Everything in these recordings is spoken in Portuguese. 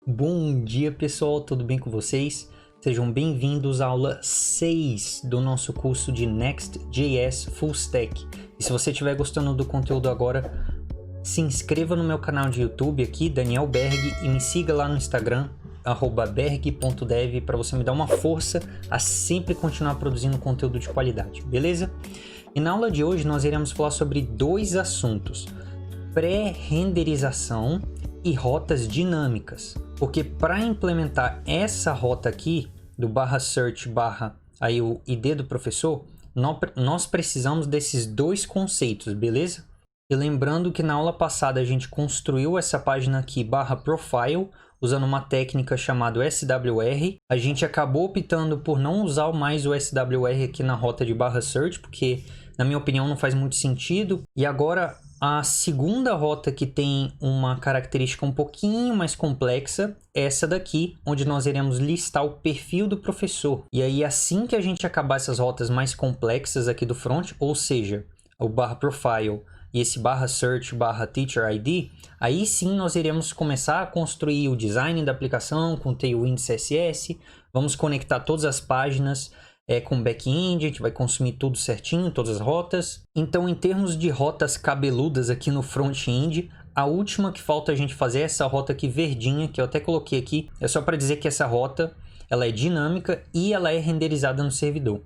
Bom dia pessoal, tudo bem com vocês? Sejam bem-vindos à aula 6 do nosso curso de Next.js Full Stack. E se você estiver gostando do conteúdo agora, se inscreva no meu canal de YouTube aqui, Daniel Berg, e me siga lá no Instagram, @berg.dev, para você me dar uma força a sempre continuar produzindo conteúdo de qualidade, beleza? E na aula de hoje nós iremos falar sobre dois assuntos: pré-renderização e rotas dinâmicas, porque para implementar essa rota aqui do /search/ aí o ID do professor, nós precisamos desses dois conceitos, beleza? E lembrando que na aula passada a gente construiu essa página aqui /profile usando uma técnica chamada SWR. A gente acabou optando por não usar mais o SWR aqui na rota de /search, porque na minha opinião não faz muito sentido. E agora a segunda rota, que tem uma característica um pouquinho mais complexa, é essa daqui, onde nós iremos listar o perfil do professor. E aí, assim que a gente acabar essas rotas mais complexas aqui do front, ou seja, o /profile e esse /search/ teacher ID, aí sim nós iremos começar a construir o design da aplicação com Tailwind CSS, vamos conectar todas as páginas com back-end, a gente vai consumir tudo certinho, todas as rotas. Então, em termos de rotas cabeludas aqui no front-end, a última que falta a gente fazer é essa rota aqui verdinha, que eu até coloquei aqui. É só para dizer que essa rota ela é dinâmica e ela é renderizada no servidor.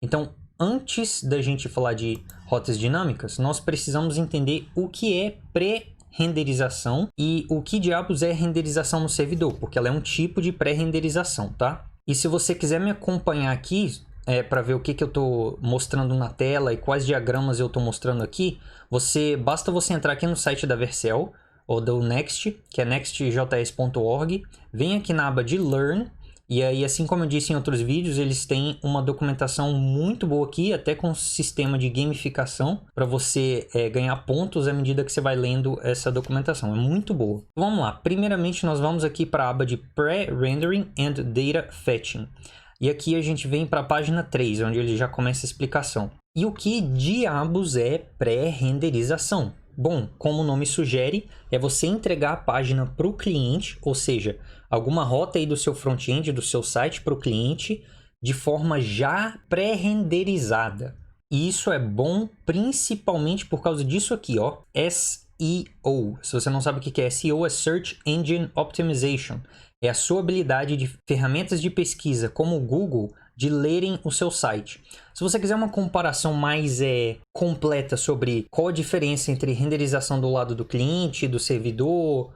Então, antes da gente falar de rotas dinâmicas, nós precisamos entender o que é pré-renderização e o que diabos é renderização no servidor, porque ela é um tipo de pré-renderização, tá? E se você quiser me acompanhar aqui, para ver o que eu estou mostrando na tela e quais diagramas eu estou mostrando aqui, basta você entrar aqui no site da Vercel, ou do Next, que é nextjs.org, vem aqui na aba de Learn, e aí, assim como eu disse em outros vídeos, eles têm uma documentação muito boa aqui, até com sistema de gamificação, para você ganhar pontos à medida que você vai lendo essa documentação. É muito boa. Vamos lá. Primeiramente, nós vamos aqui para a aba de Pre-Rendering and Data Fetching. E aqui a gente vem para a página 3, onde ele já começa a explicação. E o que diabos é pré-renderização? Bom, como o nome sugere, é você entregar a página para o cliente, ou seja, alguma rota aí do seu front-end, do seu site para o cliente, de forma já pré-renderizada. E isso é bom principalmente por causa disso aqui, ó, SEO. Se você não sabe o que é SEO, é Search Engine Optimization. É a sua habilidade de ferramentas de pesquisa, como o Google, de lerem o seu site. Se você quiser uma comparação mais completa sobre qual a diferença entre renderização do lado do cliente, do servidor,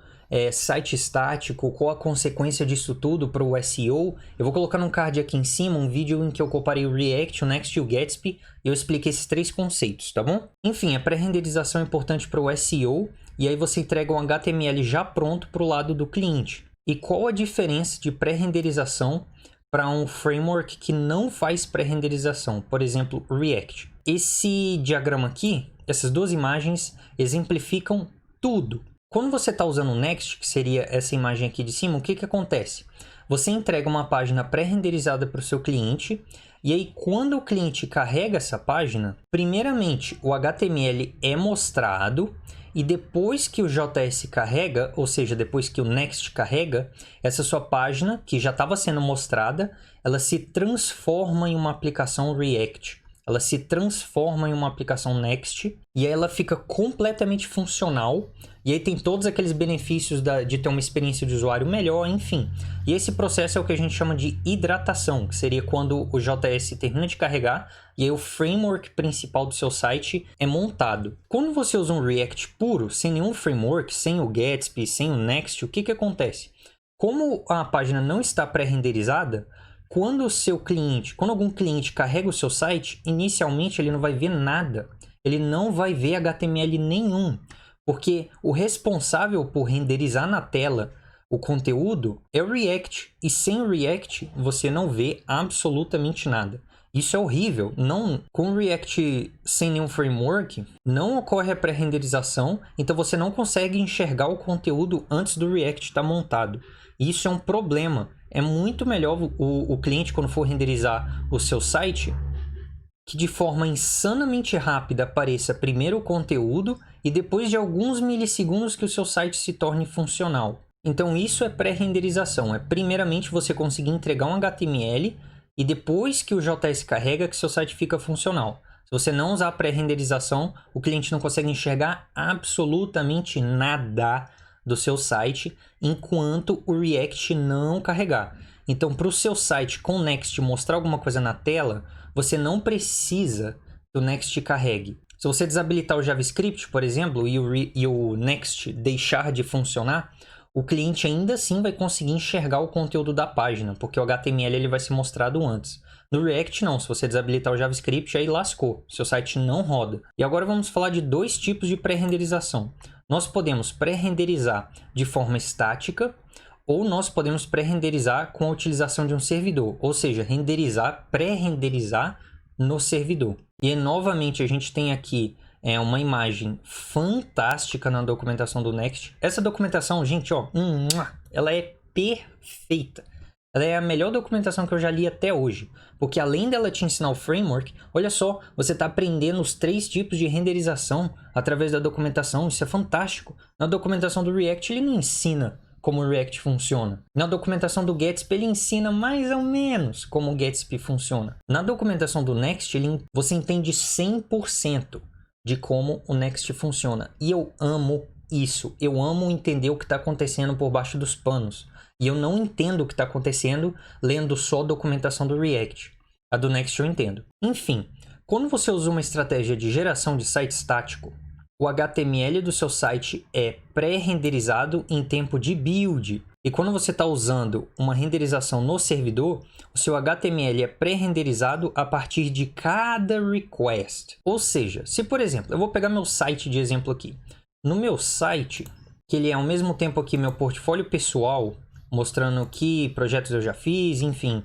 site estático, qual a consequência disso tudo para o SEO, eu vou colocar no card aqui em cima um vídeo em que eu comparei o React, o Next e o Gatsby, e eu expliquei esses três conceitos, tá bom? Enfim, a pré-renderização é importante para o SEO, e aí você entrega um HTML já pronto para o lado do cliente. E qual a diferença de pré-renderização para um framework que não faz pré-renderização, por exemplo, React? Esse diagrama aqui, essas duas imagens, exemplificam tudo. Quando você está usando o Next, que seria essa imagem aqui de cima, o que acontece? Você entrega uma página pré-renderizada para o seu cliente, e aí quando o cliente carrega essa página, primeiramente o HTML é mostrado, e depois que o JS carrega, ou seja, depois que o Next carrega, essa sua página, que já estava sendo mostrada, ela se transforma em uma aplicação React. Ela se transforma em uma aplicação Next, e aí ela fica completamente funcional, e aí tem todos aqueles benefícios de ter uma experiência de usuário melhor, enfim. E esse processo é o que a gente chama de hidratação, que seria quando o JS termina de carregar, e aí o framework principal do seu site é montado. Quando você usa um React puro, sem nenhum framework, sem o Gatsby, sem o Next, o que acontece? Como a página não está pré-renderizada, quando algum cliente carrega o seu site, inicialmente ele não vai ver nada. Ele não vai ver HTML nenhum, porque o responsável por renderizar na tela o conteúdo é o React, e sem o React você não vê absolutamente nada. Isso é horrível. Com o React sem nenhum framework, não ocorre a pré-renderização, então você não consegue enxergar o conteúdo antes do React estar montado. Isso é um problema. É muito melhor o cliente, quando for renderizar o seu site, que de forma insanamente rápida apareça primeiro o conteúdo e depois de alguns milissegundos que o seu site se torne funcional. Então isso é pré-renderização, é primeiramente você conseguir entregar um HTML e depois que o JS carrega que seu site fica funcional. Se você não usar pré-renderização, o cliente não consegue enxergar absolutamente nada do seu site enquanto o React não carregar. Então, para o seu site com o Next mostrar alguma coisa na tela, você não precisa que o Next carregue. Se você desabilitar o JavaScript, por exemplo, e o Next deixar de funcionar, o cliente ainda assim vai conseguir enxergar o conteúdo da página, porque o HTML ele vai ser mostrado antes. No React não, se você desabilitar o JavaScript, aí lascou, seu site não roda. E agora vamos falar de dois tipos de pré-renderização. Nós podemos pré-renderizar de forma estática, ou nós podemos pré-renderizar com a utilização de um servidor, ou seja, renderizar, pré-renderizar no servidor. E novamente a gente tem aqui uma imagem fantástica na documentação do Next. Essa documentação, gente, ó, ela é perfeita. Ela é a melhor documentação que eu já li até hoje, porque além dela te ensinar o framework, olha só, você está aprendendo os 3 tipos de renderização através da documentação, isso é fantástico. Na documentação do React ele não ensina como o React funciona. Na documentação do Gatsby ele ensina mais ou menos como o Gatsby funciona. Na documentação do Next você entende 100% de como o Next funciona. E eu amo isso, eu amo entender o que está acontecendo por baixo dos panos. E eu não entendo o que está acontecendo lendo só a documentação do React. A do Next eu entendo. Enfim, quando você usa uma estratégia de geração de site estático, o HTML do seu site é pré-renderizado em tempo de build. E quando você está usando uma renderização no servidor, o seu HTML é pré-renderizado a partir de cada request. Ou seja, se por exemplo, eu vou pegar meu site de exemplo aqui. No meu site, que ele é ao mesmo tempo aqui meu portfólio pessoal, mostrando que projetos eu já fiz, enfim,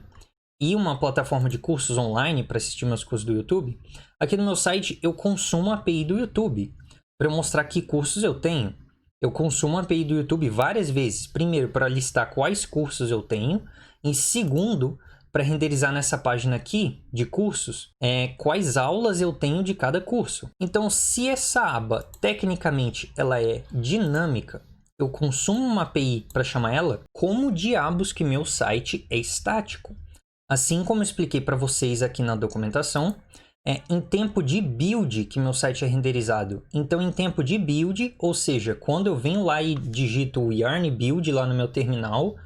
e uma plataforma de cursos online para assistir meus cursos do YouTube, aqui no meu site eu consumo a API do YouTube para eu mostrar que cursos eu tenho. Eu consumo a API do YouTube várias vezes. Primeiro, para listar quais cursos eu tenho. E segundo, para renderizar nessa página aqui de cursos, quais aulas eu tenho de cada curso. Então, se essa aba, tecnicamente, ela é dinâmica, eu consumo uma API para chamar ela, como diabos que meu site é estático? Assim como eu expliquei para vocês aqui na documentação, em tempo de build que meu site é renderizado. Então, em tempo de build, ou seja, quando eu venho lá e digito o yarn build lá no meu terminal,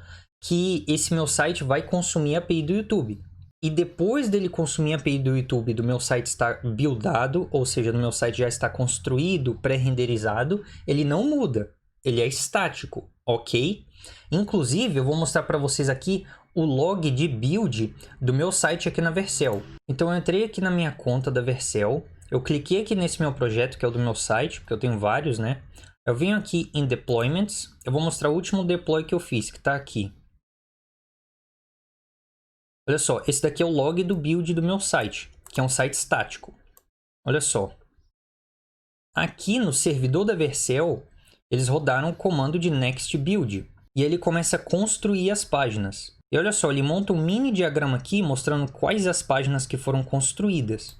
que esse meu site vai consumir a API do YouTube. E depois dele consumir a API do YouTube, do meu site estar buildado, ou seja, do meu site já está construído, pré-renderizado, ele não muda. Ele é estático, ok? Inclusive, eu vou mostrar para vocês aqui o log de build do meu site aqui na Vercel. Então, eu entrei aqui na minha conta da Vercel, eu cliquei aqui nesse meu projeto, que é o do meu site, porque eu tenho vários, né? Eu venho aqui em Deployments, eu vou mostrar o último deploy que eu fiz, que está aqui. Olha só, esse daqui é o log do build do meu site, que é um site estático. Olha só. Aqui no servidor da Vercel, eles rodaram o comando de next build. E ele começa a construir as páginas. E olha só, ele monta um mini diagrama aqui mostrando quais as páginas que foram construídas.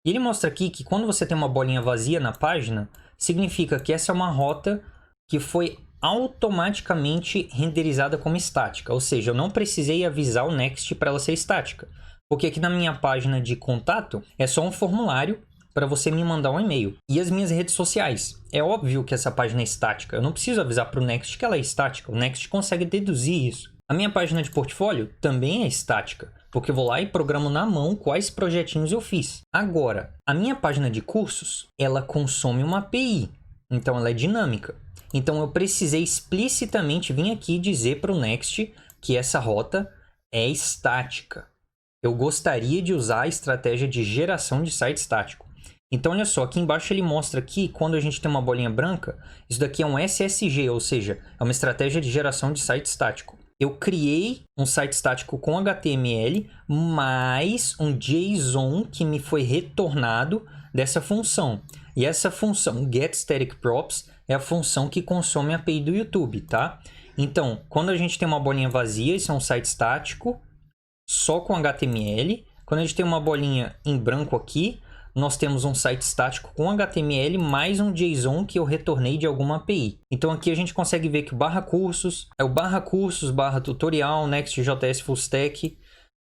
E ele mostra aqui que quando você tem uma bolinha vazia na página, significa que essa é uma rota que foi automaticamente renderizada como estática. Ou seja, eu não precisei avisar o Next para ela ser estática. Porque aqui na minha página de contato é só um formulário para você me mandar um e-mail. E as minhas redes sociais. É óbvio que essa página é estática. Eu não preciso avisar para o Next que ela é estática. O Next consegue deduzir isso. A minha página de portfólio também é estática, porque eu vou lá e programo na mão quais projetinhos eu fiz. Agora, a minha página de cursos, ela consome uma API. Então, ela é dinâmica. Então, eu precisei explicitamente vir aqui dizer para o Next que essa rota é estática. Eu gostaria de usar a estratégia de geração de site estático. Então, olha só, aqui embaixo ele mostra que quando a gente tem uma bolinha branca, isso daqui é um SSG, ou seja, é uma estratégia de geração de site estático. Eu criei um site estático com HTML, mais um JSON que me foi retornado dessa função. E essa função, getStaticProps, é a função que consome a API do YouTube, tá? Então, quando a gente tem uma bolinha vazia, isso é um site estático, só com HTML. Quando a gente tem uma bolinha em branco aqui, nós temos um site estático com HTML mais um JSON que eu retornei de alguma API. Então aqui a gente consegue ver que o barra cursos, é o barra cursos, barra tutorial, Next.js Full Stack,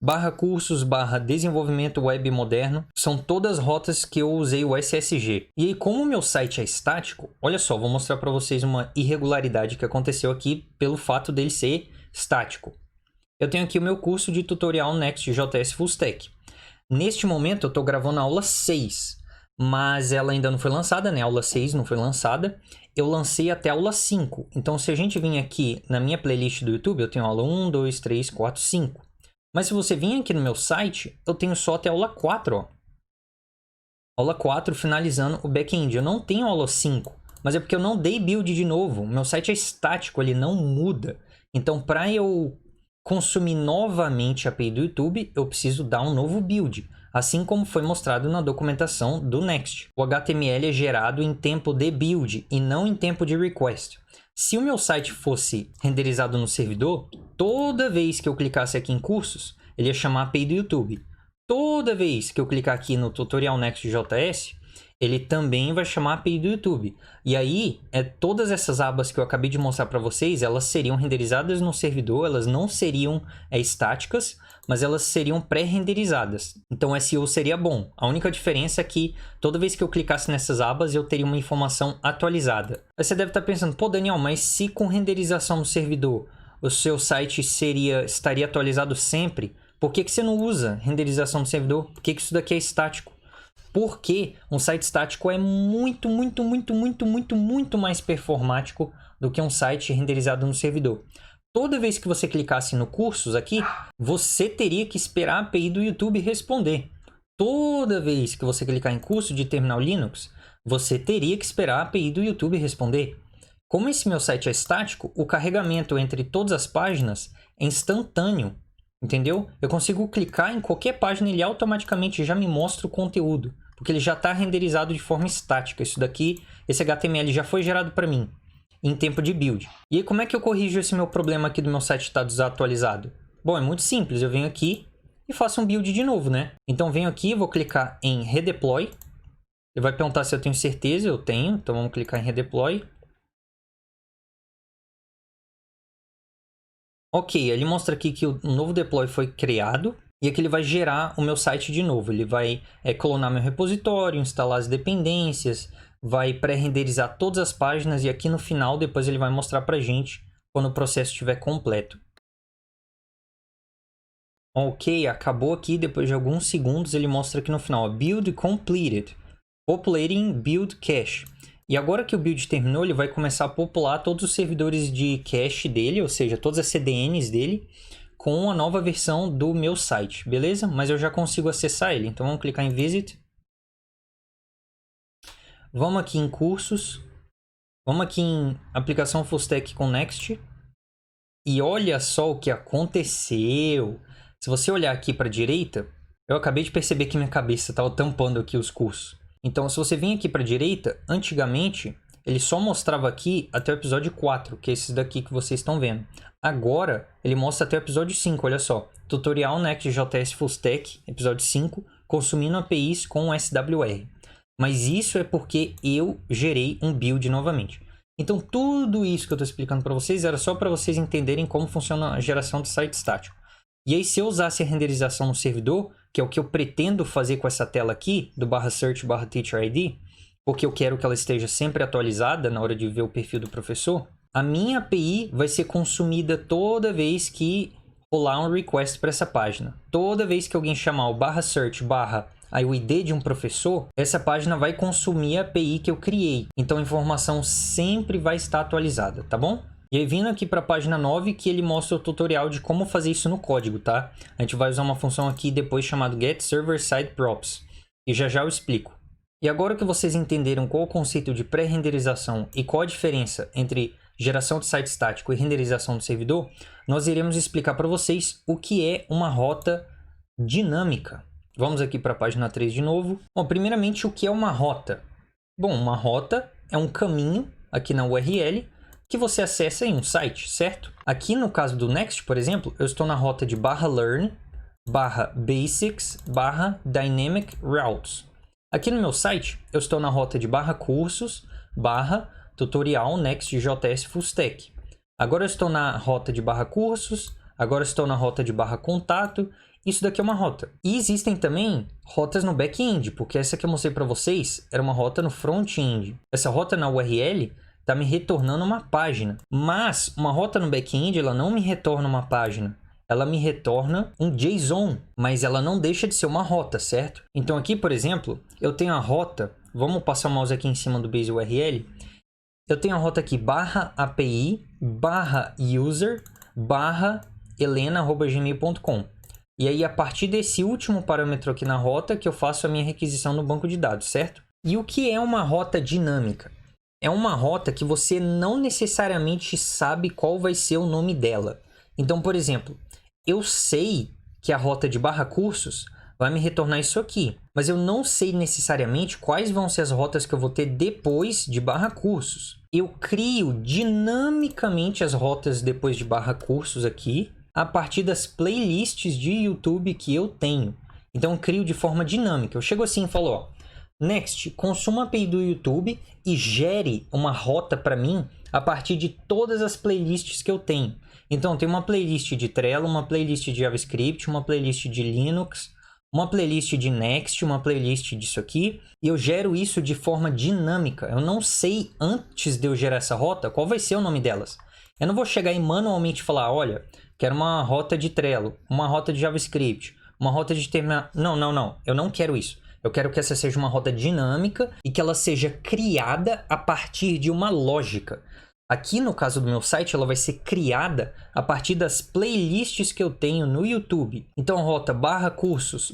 barra cursos, barra desenvolvimento web moderno, são todas rotas que eu usei o SSG. E aí, como o meu site é estático, olha só, vou mostrar para vocês uma irregularidade que aconteceu aqui pelo fato dele ser estático. Eu tenho aqui o meu curso de tutorial Next.js Full Stack. Neste momento eu estou gravando a aula 6, mas ela ainda não foi lançada, né? A aula 6 não foi lançada. Eu lancei até a aula 5. Então, se a gente vir aqui na minha playlist do YouTube, eu tenho aula 1, 2, 3, 4, 5. Mas se você vir aqui no meu site, eu tenho só até a aula 4, ó. Aula 4, finalizando o back-end. Eu não tenho aula 5, mas é porque eu não dei build de novo. O meu site é estático, ele não muda. Então, para eu consumir novamente a API do YouTube, eu preciso dar um novo build, assim como foi mostrado na documentação do Next. O HTML é gerado em tempo de build e não em tempo de request. Se o meu site fosse renderizado no servidor, toda vez que eu clicasse aqui em cursos, ele ia chamar a API do YouTube. Toda vez que eu clicar aqui no tutorial Next.js, ele também vai chamar a API do YouTube. E aí, todas essas abas que eu acabei de mostrar para vocês, elas seriam renderizadas no servidor, elas não seriam estáticas, mas elas seriam pré-renderizadas. Então o SEO seria bom. A única diferença é que toda vez que eu clicasse nessas abas, eu teria uma informação atualizada. Aí você deve estar pensando, pô Daniel, mas se com renderização no servidor, o seu site estaria atualizado sempre, por que você não usa renderização no servidor? Por que isso daqui é estático? Porque um site estático é muito mais performático do que um site renderizado no servidor. Toda vez que você clicasse no cursos aqui, você teria que esperar a API do YouTube responder. Toda vez que você clicar em curso de terminal Linux, você teria que esperar a API do YouTube responder. Como esse meu site é estático, o carregamento entre todas as páginas é instantâneo, entendeu? Eu consigo clicar em qualquer página e ele automaticamente já me mostra o conteúdo, porque ele já está renderizado de forma estática. Isso daqui, esse HTML já foi gerado para mim em tempo de build. E aí, como é que eu corrijo esse meu problema aqui do meu site estar desatualizado? Bom, é muito simples. Eu venho aqui e faço um build de novo, né? Então, venho aqui, vou clicar em Redeploy. Ele vai perguntar se eu tenho certeza. Eu tenho. Então, vamos clicar em Redeploy. Ok, ele mostra aqui que o novo deploy foi criado. E aqui ele vai gerar o meu site de novo. Ele vai clonar meu repositório, instalar as dependências, vai pré-renderizar todas as páginas e aqui no final depois ele vai mostrar pra gente quando o processo estiver completo. Ok, acabou aqui. Depois de alguns segundos ele mostra aqui no final, build completed, populating build cache. E agora que o build terminou, ele vai começar a popular todos os servidores de cache dele, ou seja, todas as CDNs dele, com a nova versão do meu site, beleza? Mas eu já consigo acessar ele, então vamos clicar em Visit. Vamos aqui em Cursos. Vamos aqui em Aplicação Full Stack com Next. E olha só o que aconteceu. Se você olhar aqui para a direita, eu acabei de perceber que minha cabeça estava tampando aqui os cursos. Então, se você vir aqui para a direita, antigamente, ele só mostrava aqui até o episódio 4, que é esse daqui que vocês estão vendo. Agora, ele mostra até o episódio 5, olha só. Tutorial Next.js Full Stack, episódio 5, consumindo APIs com SWR. Mas isso é porque eu gerei um build novamente. Então, tudo isso que eu estou explicando para vocês era só para vocês entenderem como funciona a geração de site estático. E aí, se eu usasse a renderização no servidor, que é o que eu pretendo fazer com essa tela aqui, do /search /teacher-id, porque eu quero que ela esteja sempre atualizada na hora de ver o perfil do professor, a minha API vai ser consumida toda vez que rolar um request para essa página. Toda vez que alguém chamar o /search aí o ID de um professor, essa página vai consumir a API que eu criei. Então a informação sempre vai estar atualizada, tá bom? E aí vindo aqui para a página 9, que ele mostra o tutorial de como fazer isso no código, tá? A gente vai usar uma função aqui depois chamada getServerSideProps. E já já eu explico. E agora que vocês entenderam qual é o conceito de pré-renderização e qual a diferença entre geração de site estático e renderização do servidor, nós iremos explicar para vocês o que é uma rota dinâmica. Vamos aqui para a página 3 de novo. Bom, primeiramente, o que é uma rota? Bom, uma rota é um caminho aqui na URL que você acessa em um site, certo? Aqui no caso do Next, por exemplo, eu estou na rota de /learn, /basics, /dynamic routes. Aqui no meu site, eu estou na rota de /cursos, /tutorial Next.js Full Stack. Agora eu estou na rota de /cursos, agora eu estou na rota de /contato. Isso daqui é uma rota. E existem também rotas no back-end, porque essa que eu mostrei para vocês era uma rota no front-end. Essa rota na URL está me retornando uma página. Mas uma rota no back-end, ela não me retorna uma página. Ela me retorna um JSON, mas ela não deixa de ser uma rota, certo? Então aqui, por exemplo, eu tenho a rota, vamos passar o mouse aqui em cima do base URL, eu tenho a rota aqui /api /user /helena@gmail.com. E aí, a partir desse último parâmetro aqui na rota, que eu faço a minha requisição no banco de dados, certo? E o que é uma rota dinâmica? É uma rota que você não necessariamente sabe qual vai ser o nome dela. Então, por exemplo, eu sei que a rota de /cursos vai me retornar isso aqui, mas eu não sei necessariamente quais vão ser as rotas que eu vou ter depois de /cursos. Eu crio dinamicamente as rotas depois de /cursos aqui, a partir das playlists de YouTube que eu tenho. Então, eu crio de forma dinâmica. Eu chego assim e falo, ó, Next, consuma a API do YouTube e gere uma rota para mim a partir de todas as playlists que eu tenho. Então, tem uma playlist de Trello, uma playlist de JavaScript, uma playlist de Linux, uma playlist de Next, uma playlist disso aqui, e eu gero isso de forma dinâmica. Eu não sei, antes de eu gerar essa rota, qual vai ser o nome delas. Eu não vou chegar e manualmente falar, olha, quero uma rota de Trello, uma rota de JavaScript, uma rota de terminal. Não. Eu não quero isso. Eu quero que essa seja uma rota dinâmica e que ela seja criada a partir de uma lógica. Aqui no caso do meu site, ela vai ser criada a partir das playlists que eu tenho no YouTube. Então a rota /cursos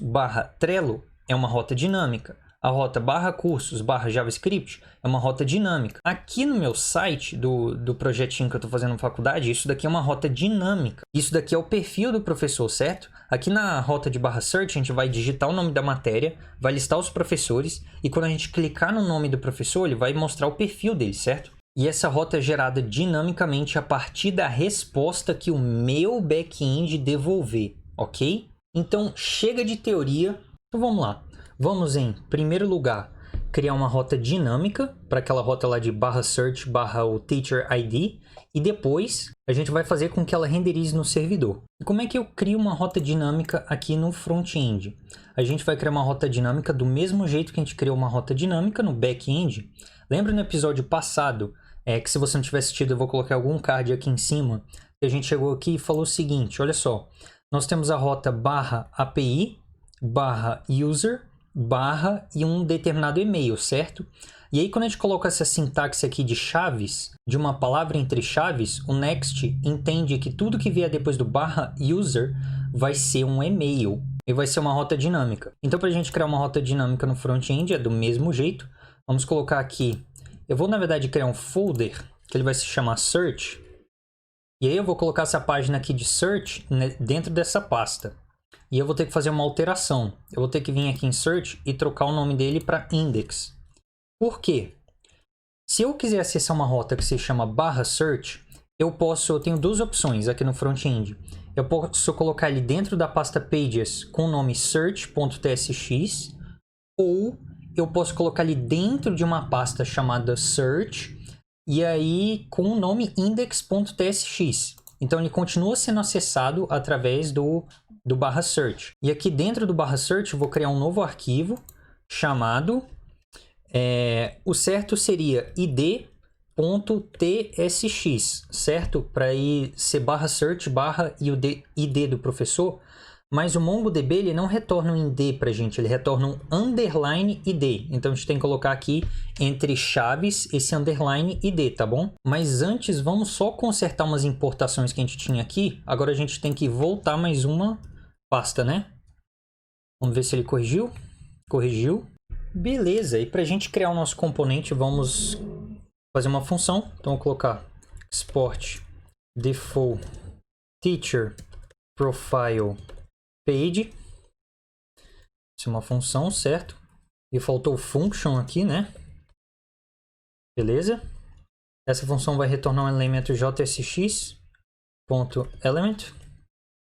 /Trello é uma rota dinâmica. A rota /cursos /JavaScript é uma rota dinâmica. Aqui no meu site do projetinho que eu estou fazendo na faculdade, isso daqui é uma rota dinâmica. Isso daqui é o perfil do professor, certo? Aqui na rota de /search, a gente vai digitar o nome da matéria, vai listar os professores, e quando a gente clicar no nome do professor, ele vai mostrar o perfil dele, certo? E essa rota é gerada dinamicamente a partir da resposta que o meu back-end devolver, ok? Então, chega de teoria. Então, vamos lá. Vamos, em primeiro lugar, criar uma rota dinâmica para aquela rota lá de /search o teacher ID. E depois, a gente vai fazer com que ela renderize no servidor. E como é que eu crio uma rota dinâmica aqui no front-end? A gente vai criar uma rota dinâmica do mesmo jeito que a gente criou uma rota dinâmica no back-end. Lembra no episódio passado, que se você não tiver assistido, eu vou colocar algum card aqui em cima, que a gente chegou aqui e falou o seguinte, olha só. Nós temos a rota /api /user e um determinado e-mail, certo? E aí, quando a gente coloca essa sintaxe aqui de chaves, de uma palavra entre chaves, o Next entende que tudo que vier depois do /user vai ser um e-mail e vai ser uma rota dinâmica. Então, para a gente criar uma rota dinâmica no front-end, é do mesmo jeito. Vamos colocar aqui, eu vou, na verdade, criar um folder, que ele vai se chamar Search. E aí eu vou colocar essa página aqui de Search dentro dessa pasta. E eu vou ter que fazer uma alteração. Eu vou ter que vir aqui em Search e trocar o nome dele para Index. Por quê? Se eu quiser acessar uma rota que se chama /search, eu tenho duas opções aqui no front-end. Eu posso colocar ele dentro da pasta Pages com o nome search.tsx, ou eu posso colocar ele dentro de uma pasta chamada Search, e aí com o nome index.tsx. Então ele continua sendo acessado através do /search. E aqui dentro do /search eu vou criar um novo arquivo chamado, o certo seria id.tsx, certo? Para ir ser /search /id do professor, mas o MongoDB ele não retorna um id para a gente, ele retorna um underline id. Então a gente tem que colocar aqui entre chaves esse underline id, tá bom? Mas antes vamos só consertar umas importações que a gente tinha aqui. Agora a gente tem que voltar mais uma pasta, né? Vamos ver se ele corrigiu. Corrigiu. Beleza, e para a gente criar o nosso componente, vamos fazer uma função. Então, vou colocar export default teacher profile page. Isso é uma função, certo? E faltou function aqui, né? Beleza. Essa função vai retornar um elemento jsx.element.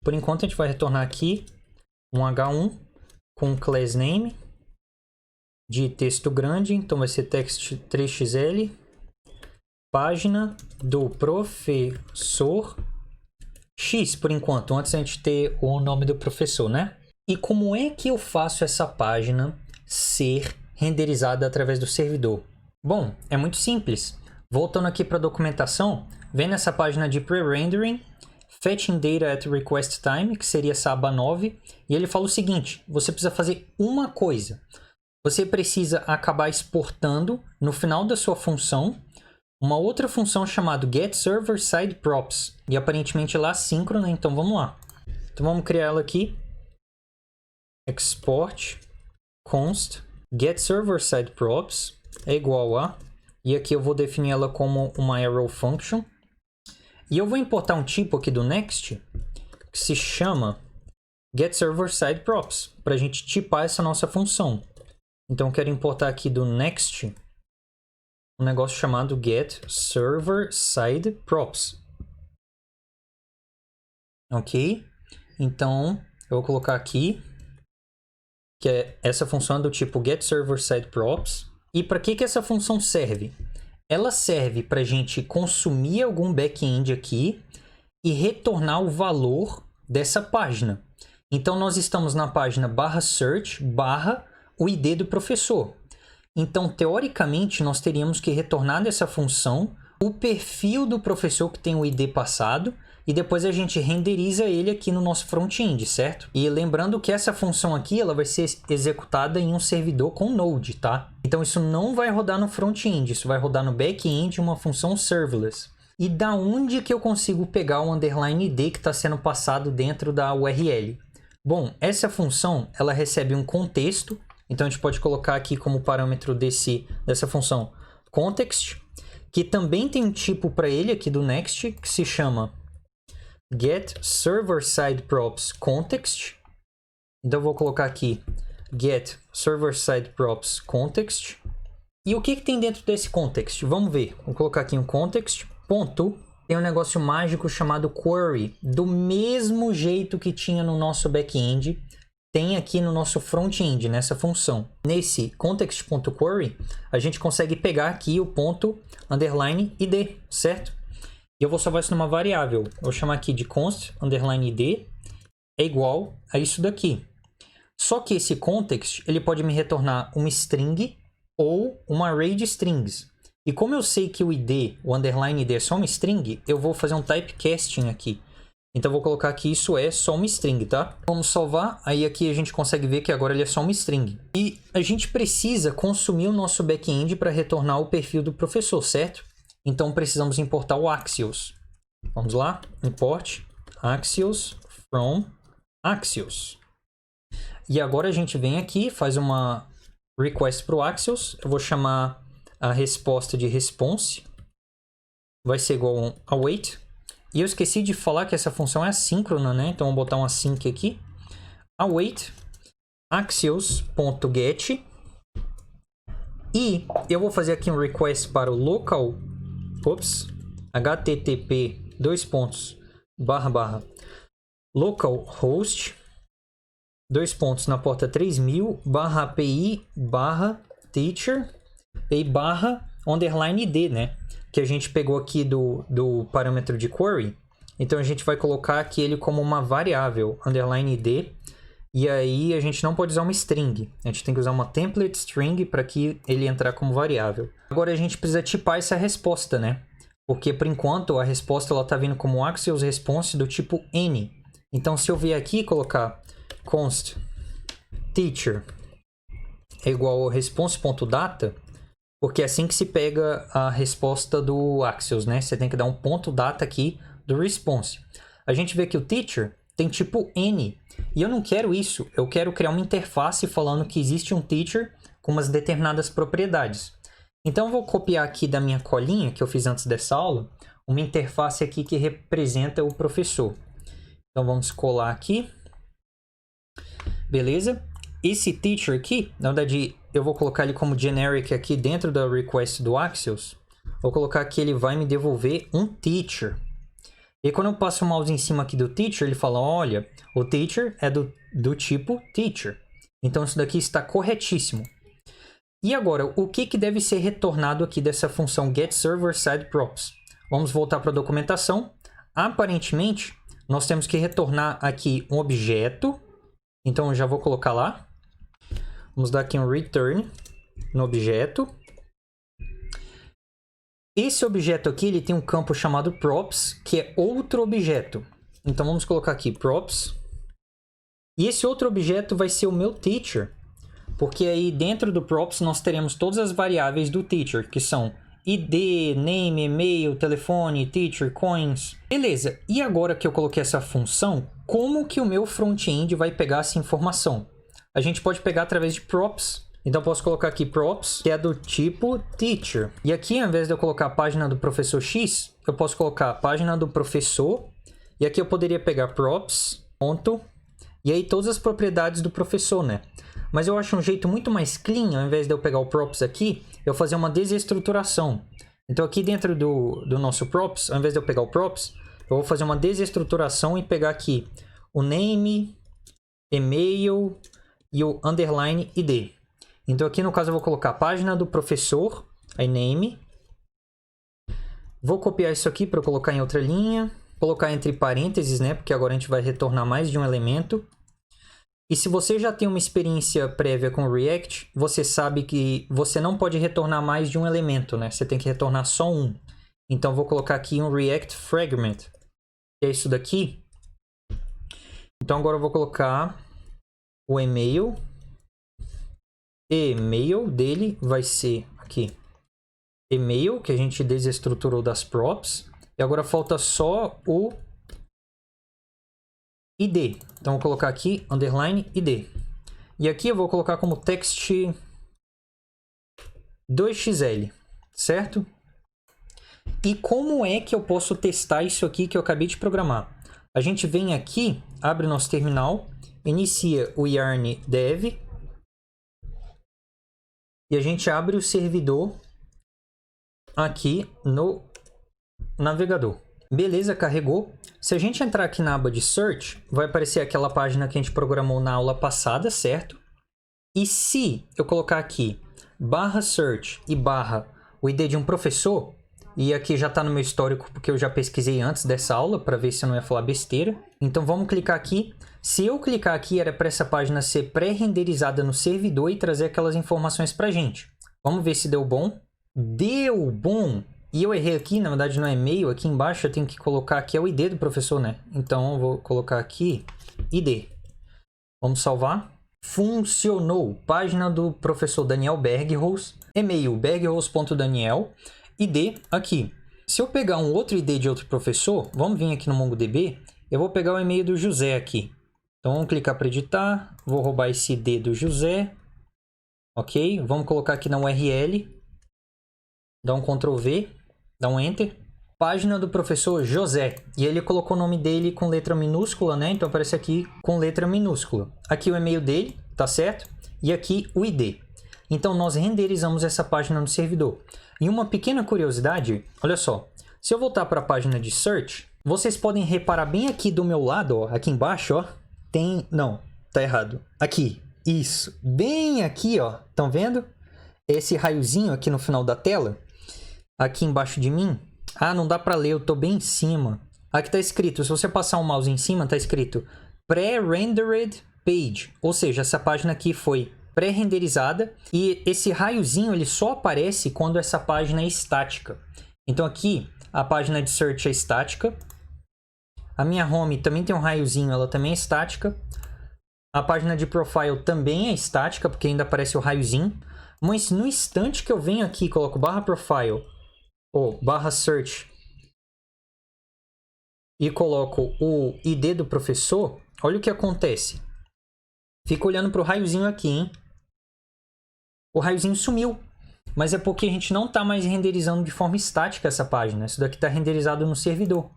Por enquanto, a gente vai retornar aqui um h1 com class name. de texto grande, então vai ser text 3xl, página do professor X, por enquanto, antes a gente ter o nome do professor, né? E como é que eu faço essa página ser renderizada através do servidor? Bom, é muito simples. Voltando aqui para a documentação, vem nessa página de pre-rendering, fetching data at request time, que seria essa aba 9, e ele fala o seguinte: você precisa fazer uma coisa. Você precisa acabar exportando no final da sua função uma outra função chamada getServerSideProps, e aparentemente ela é assíncrona, então vamos lá. Então vamos criar ela aqui. Export const getServerSideProps é igual a, e aqui eu vou definir ela como uma arrow function. E eu vou importar um tipo aqui do Next que se chama getServerSideProps, para a gente tipar essa nossa função. Então eu quero importar aqui do Next um negócio chamado getServerSideProps. Ok? Então eu vou colocar aqui que é essa função do tipo getServerSideProps. E para que essa função serve? Ela serve para a gente consumir algum back-end aqui e retornar o valor dessa página. Então, nós estamos na página /search/ o ID do professor. Então, teoricamente, nós teríamos que retornar dessa função o perfil do professor que tem o ID passado e depois a gente renderiza ele aqui no nosso front-end, certo? E lembrando que essa função aqui ela vai ser executada em um servidor com Node, tá? Então isso não vai rodar no front-end, isso vai rodar no back-end, uma função serverless. E da onde que eu consigo pegar o underline ID que está sendo passado dentro da URL? Bom, essa função ela recebe um contexto, então a gente pode colocar aqui como parâmetro dessa função context, que também tem um tipo para ele aqui do Next, que se chama getServerSideProps context. Então eu vou colocar aqui getServerSideProps context. E o que tem dentro desse context? Vamos ver. Vou colocar aqui um context, ponto. Tem um negócio mágico chamado query. Do mesmo jeito que tinha no nosso back-end, tem aqui no nosso front-end, nessa função. Nesse context.query, a gente consegue pegar aqui o ponto underline id, certo? E eu vou salvar isso numa variável. Eu vou chamar aqui de const underline id é igual a isso daqui. Só que esse context ele pode me retornar uma string ou uma array de strings. E como eu sei que o id, o underline id é só uma string, eu vou fazer um typecasting aqui. Então eu vou colocar que isso é só uma string, tá? Vamos salvar, aí aqui a gente consegue ver que agora ele é só uma string. E a gente precisa consumir o nosso back-end para retornar o perfil do professor, certo? Então precisamos importar o Axios. Vamos lá, import Axios from Axios. E agora a gente vem aqui, faz uma request para o Axios. Eu vou chamar a resposta de response. Vai ser igual a await. E eu esqueci de falar que essa função é assíncrona, né? Então, vou botar um async aqui. Await axios.get. E eu vou fazer aqui um request para o local, http localhost na porta 3000 /api /teacher e underline id, né? Que a gente pegou aqui do parâmetro de query. Então a gente vai colocar aqui ele como uma variável underline id. E aí a gente não pode usar uma string. A gente tem que usar uma template string para que ele entrar como variável. Agora a gente precisa tipar essa resposta, né? Porque por enquanto a resposta ela tá vindo como Axios response do tipo n. Então se eu vier aqui e colocar const teacher é igual ao response.data, porque é assim que se pega a resposta do Axios, né? Você tem que dar um ponto data aqui do response. A gente vê que o teacher tem tipo n. E eu não quero isso. Eu quero criar uma interface falando que existe um teacher com umas determinadas propriedades. Então eu vou copiar aqui da minha colinha que eu fiz antes dessa aula, uma interface aqui que representa o professor. Então vamos colar aqui. Beleza? Esse teacher aqui, na verdade, eu vou colocar ele como generic aqui dentro da request do Axios. Vou colocar que ele vai me devolver um teacher. E quando eu passo o mouse em cima aqui do teacher, ele fala, olha, o teacher é do tipo teacher. Então isso daqui está corretíssimo. E agora, o que deve ser retornado aqui dessa função getServerSideProps? Vamos voltar para a documentação. Aparentemente, nós temos que retornar aqui um objeto. Então, eu já vou colocar lá. Vamos dar aqui um return no objeto. Esse objeto aqui, ele tem um campo chamado props, que é outro objeto. Então, vamos colocar aqui props. E esse outro objeto vai ser o meu teacher. Porque aí dentro do props nós teremos todas as variáveis do teacher, que são ID, name, e-mail, telefone, teacher, coins. Beleza, e agora que eu coloquei essa função, como que o meu front-end vai pegar essa informação? A gente pode pegar através de props. Então eu posso colocar aqui props, que é do tipo teacher. E aqui, ao invés de eu colocar a página do professor X, eu posso colocar a página do professor. E aqui eu poderia pegar props, ponto, e aí todas as propriedades do professor, né? Mas eu acho um jeito muito mais clean, ao invés de eu pegar o props aqui, eu fazer uma desestruturação. Então aqui dentro do nosso props, ao invés de eu pegar o props, eu vou fazer uma desestruturação e pegar aqui o name, e-mail e o underline ID. Então aqui no caso eu vou colocar a página do professor, aí name. Vou copiar isso aqui para colocar em outra linha. Colocar entre parênteses, né? Porque agora a gente vai retornar mais de um elemento. E se você já tem uma experiência prévia com React, você sabe que você não pode retornar mais de um elemento, né? Você tem que retornar só um. Então, vou colocar aqui um React Fragment, que é isso daqui. Então, agora eu vou colocar o e-mail. E-mail dele vai ser aqui. E-mail, que a gente desestruturou das props. E agora falta só o ID. Então, vou colocar aqui, underline ID. E aqui eu vou colocar como text 2xl, certo? E como é que eu posso testar isso aqui que eu acabei de programar? A gente vem aqui, abre o nosso terminal, inicia o yarn dev, e a gente abre o servidor aqui no navegador. Beleza, carregou. Se a gente entrar aqui na aba de Search, vai aparecer aquela página que a gente programou na aula passada, certo? E se eu colocar aqui /search e o ID de um professor, e aqui já está no meu histórico porque eu já pesquisei antes dessa aula para ver se eu não ia falar besteira. Então vamos clicar aqui. Se eu clicar aqui, era para essa página ser pré-renderizada no servidor e trazer aquelas informações para a gente. Vamos ver se deu bom. Deu bom! E eu errei aqui, na verdade não é e-mail, aqui embaixo eu tenho que colocar aqui é o ID do professor, né? Então eu vou colocar aqui ID. Vamos salvar. Funcionou. Página do professor Daniel Berghaus, e-mail berghaus.daniel, ID aqui. Se eu pegar um outro ID de outro professor, vamos vir aqui no MongoDB, eu vou pegar o e-mail do José aqui. Então vamos clicar para editar, vou roubar esse ID do José, ok? Vamos colocar aqui na URL, dá um Ctrl V, dá um Enter. Página do professor José. E ele colocou o nome dele com letra minúscula, né? Então aparece aqui com letra minúscula. Aqui o e-mail dele, tá certo? E aqui o ID. Então nós renderizamos essa página no servidor. E uma pequena curiosidade, olha só. Se eu voltar para a página de Search, vocês podem reparar bem aqui do meu lado, ó, aqui embaixo, ó, tem... Não, tá errado. Aqui, isso. Bem aqui, ó. Estão vendo? Esse raiozinho aqui no final da tela. Aqui embaixo de mim. Ah, não dá para ler, eu tô bem em cima. Aqui tá escrito, se você passar o mouse em cima, tá escrito Pre-rendered page. Ou seja, essa página aqui foi pré-renderizada. E esse raiozinho, ele só aparece quando essa página é estática. Então aqui, a página de search é estática. A minha home também tem um raiozinho, ela também é estática. A página de profile também é estática, porque ainda aparece o raiozinho. Mas no instante que eu venho aqui e coloco /profile ou /search e coloco o ID do professor, olha o que acontece. Fico olhando para o raiozinho aqui, hein? O raiozinho sumiu. Mas é porque a gente não está mais renderizando de forma estática essa página. Isso daqui está renderizado no servidor.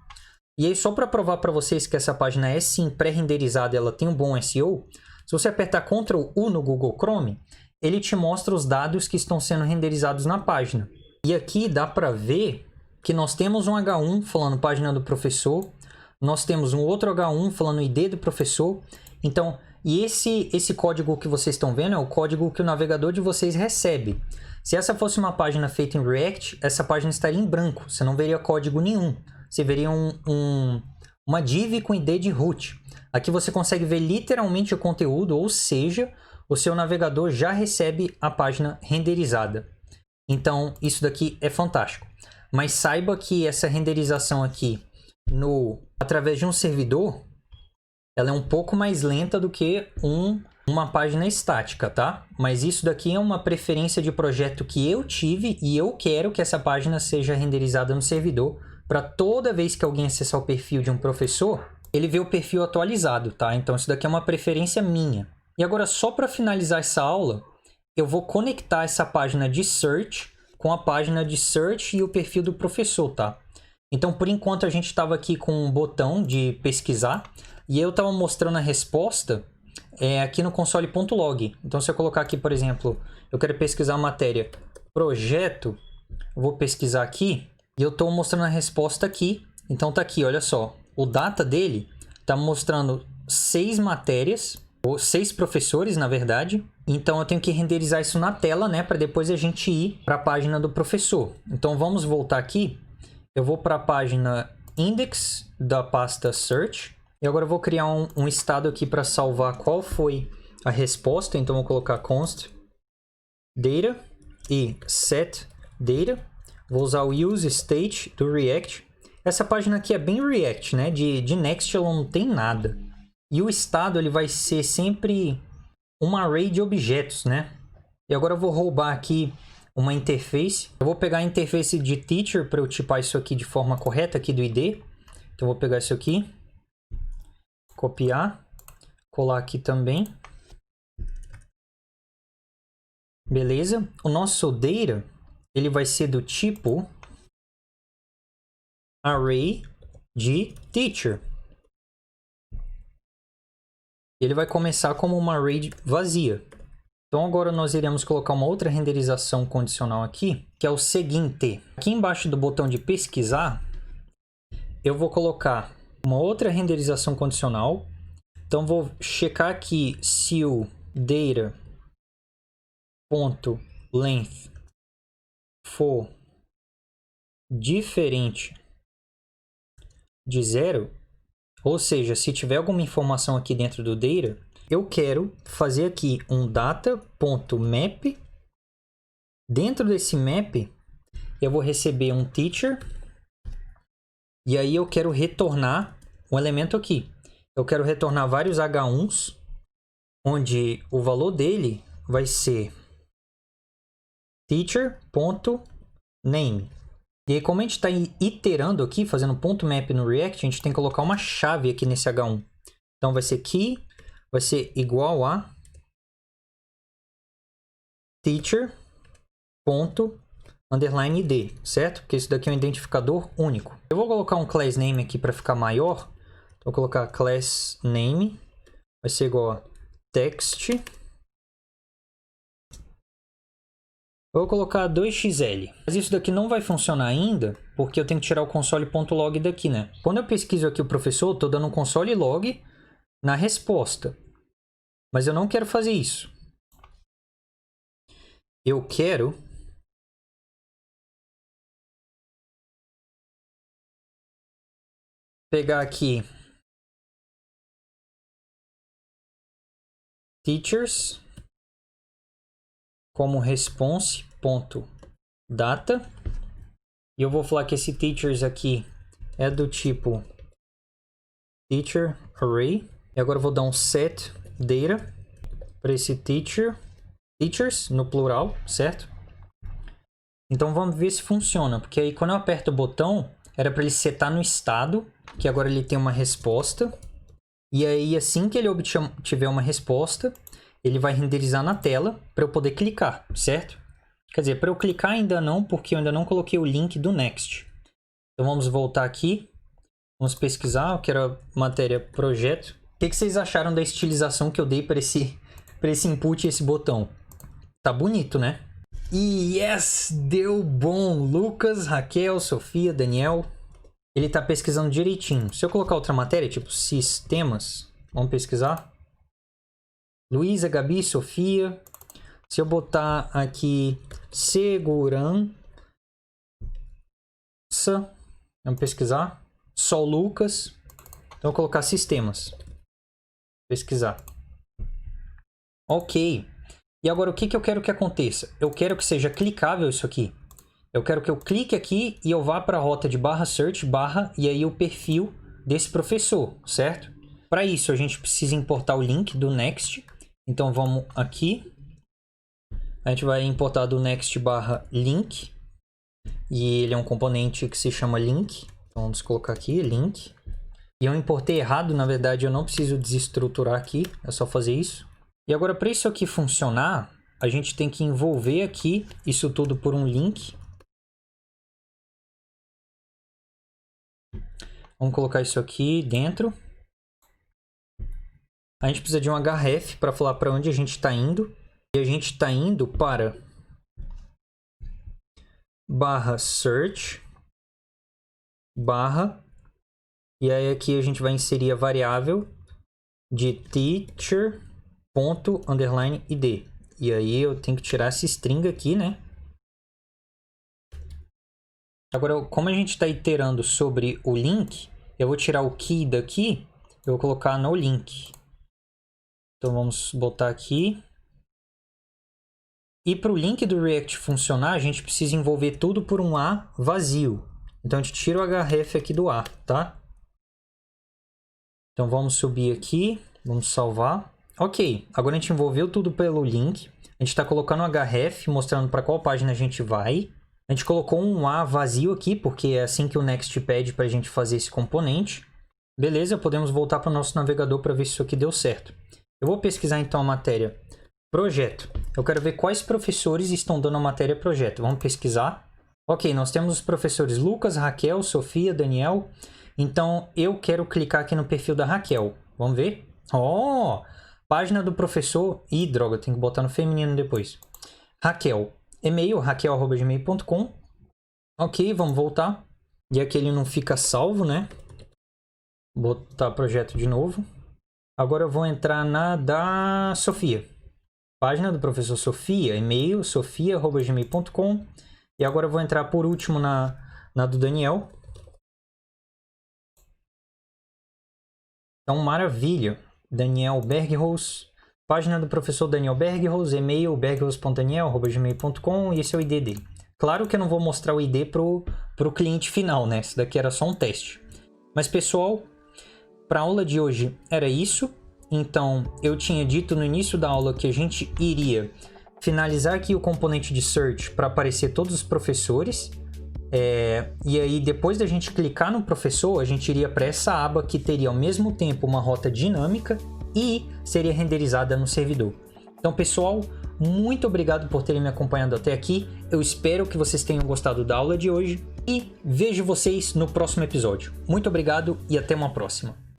E aí, só para provar para vocês que essa página é sim pré-renderizada e ela tem um bom SEO, se você apertar Ctrl U no Google Chrome, ele te mostra os dados que estão sendo renderizados na página. E aqui dá para ver que nós temos um H1 falando página do professor, Nós temos um outro H1 falando o ID do professor. Então, e esse código que vocês estão vendo é o código que o navegador de vocês recebe. Se essa fosse uma página feita em React, essa página estaria em branco. Você não veria código nenhum. Você veria uma div com ID de root. Aqui você consegue ver literalmente o conteúdo, ou seja, o seu navegador já recebe a página renderizada. Então, isso daqui é fantástico. Mas saiba que essa renderização aqui, através de um servidor, ela é um pouco mais lenta do que uma página estática, tá? Mas isso daqui é uma preferência de projeto que eu tive e eu quero que essa página seja renderizada no servidor para toda vez que alguém acessar o perfil de um professor, ele vê o perfil atualizado, tá? Então isso daqui é uma preferência minha. E agora, só para finalizar essa aula, eu vou conectar essa página de search com a página de search e o perfil do professor, tá? Então, por enquanto, a gente estava aqui com um botão de pesquisar e eu estava mostrando a resposta aqui no console.log. Então, se eu colocar aqui, por exemplo, eu quero pesquisar a matéria projeto, eu vou pesquisar aqui e eu estou mostrando a resposta aqui. Então, tá aqui, olha só. O data dele está mostrando 6 matérias, ou 6 professores, na verdade. Então, eu tenho que renderizar isso na tela, né? Para depois a gente ir para a página do professor. Então, vamos voltar aqui. Eu vou para a página index da pasta search. E agora eu vou criar um estado aqui para salvar qual foi a resposta. Então, eu vou colocar const data e set data. Vou usar o use state do React. Essa página aqui é bem React, né? De Next ela não tem nada. E o estado ele vai ser sempre um array de objetos, né? E agora eu vou roubar aqui uma interface. Eu vou pegar a interface de teacher para eu tipar isso aqui de forma correta aqui do ID. Então eu vou pegar isso aqui, copiar, colar aqui também. Beleza? O nosso data ele vai ser do tipo array de teacher. Ele vai começar como uma array vazia. Então agora nós iremos colocar uma outra renderização condicional aqui, que é o seguinte. Aqui embaixo do botão de pesquisar, eu vou colocar uma outra renderização condicional. Então vou checar aqui se o data.length for diferente de 0, ou seja, se tiver alguma informação aqui dentro do data, eu quero fazer aqui um data.map. Dentro desse map, eu vou receber um teacher. E aí eu quero retornar um elemento aqui. Eu quero retornar vários H1s, onde o valor dele vai ser teacher.name. E aí, como a gente está iterando aqui, fazendo ponto map no React, a gente tem que colocar uma chave aqui nesse H1. Então vai ser key, vai ser igual a teacher.id, certo? Porque isso daqui é um identificador único. Eu vou colocar um class name aqui para ficar maior. Então, vou colocar class name, vai ser igual a text. Eu vou colocar 2xl. Mas isso daqui não vai funcionar ainda, porque eu tenho que tirar o console.log daqui, né? Quando eu pesquiso aqui o professor, eu estou dando um console log na resposta. Mas eu não quero fazer isso. Eu quero pegar aqui teachers como response.data. E eu vou falar que esse teachers aqui é do tipo teacher array. E agora eu vou dar um set data para esse teachers no plural, certo? Então vamos ver se funciona, porque aí quando eu aperto o botão, era para ele setar no estado, que agora ele tem uma resposta. E aí assim que ele tiver uma resposta, ele vai renderizar na tela para eu poder clicar, certo? Quer dizer, para eu clicar ainda não, porque eu ainda não coloquei o link do Next. Então vamos voltar aqui. Vamos pesquisar, eu quero a matéria projeto. O que vocês acharam da estilização que eu dei para esse input e esse botão? Tá bonito, né? E yes! Deu bom! Lucas, Raquel, Sofia, Daniel. ele está pesquisando direitinho. Se eu colocar outra matéria, tipo sistemas, vamos pesquisar. Luísa, Gabi, Sofia. Se eu botar aqui segurança, vamos pesquisar. Só Lucas. Então eu vou colocar sistemas. Pesquisar. Ok. E agora o que eu quero que aconteça? Eu quero que seja clicável isso aqui. Eu quero que eu clique aqui e eu vá para a rota de /search/ e aí o perfil desse professor, certo? Para isso a gente precisa importar o link do Next. Então vamos aqui. A gente vai importar do Next /link. E ele é um componente que se chama link. Então vamos colocar aqui, link. E eu importei errado, na verdade eu não preciso desestruturar aqui. É só fazer isso. E agora para isso aqui funcionar, a gente tem que envolver aqui isso tudo por um link. Vamos colocar isso aqui dentro. A gente precisa de um href para falar para onde a gente está indo. E a gente está indo para /search/ e aí aqui a gente vai inserir a variável de teacher._id. E aí eu tenho que tirar essa string aqui, né? Agora, como a gente está iterando sobre o link, eu vou tirar o key daqui, eu vou colocar no link. Então vamos botar aqui. E para o link do React funcionar, a gente precisa envolver tudo por um A vazio. Então a gente tira o href aqui do A, tá? Então vamos subir aqui, vamos salvar. Ok, agora a gente envolveu tudo pelo link. A gente está colocando o href, mostrando para qual página a gente vai. A gente colocou um A vazio aqui, porque é assim que o Next pede para a gente fazer esse componente. Beleza, podemos voltar para o nosso navegador para ver se isso aqui deu certo. Eu vou pesquisar então a matéria projeto. Eu quero ver quais professores estão dando a matéria projeto. Vamos pesquisar. Ok, nós temos os professores Lucas, Raquel, Sofia, Daniel. Então, eu quero clicar aqui no perfil da Raquel. Vamos ver? Oh! Página do professor... Ih, droga, tem que botar no feminino depois. Raquel. E-mail, raquel@gmail.com. Ok, vamos voltar. E aqui ele não fica salvo, né? Botar projeto de novo. Agora eu vou entrar na da Sofia. Página do professor Sofia, e-mail, sofia@gmail.com. E agora eu vou entrar por último na do Daniel. Então, maravilha. Daniel Bergros. Página do professor Daniel Bergros, e-mail bergros.daniel@gmail.com. E esse é o ID dele. Claro que eu não vou mostrar o ID pro cliente final, né? Isso daqui era só um teste. Mas, pessoal, para a aula de hoje era isso. Então, eu tinha dito no início da aula que a gente iria finalizar aqui o componente de search para aparecer todos os professores. E aí, depois da gente clicar no professor, a gente iria para essa aba que teria ao mesmo tempo uma rota dinâmica e seria renderizada no servidor. Então, pessoal, muito obrigado por terem me acompanhado até aqui. Eu espero que vocês tenham gostado da aula de hoje e vejo vocês no próximo episódio. Muito obrigado e até uma próxima.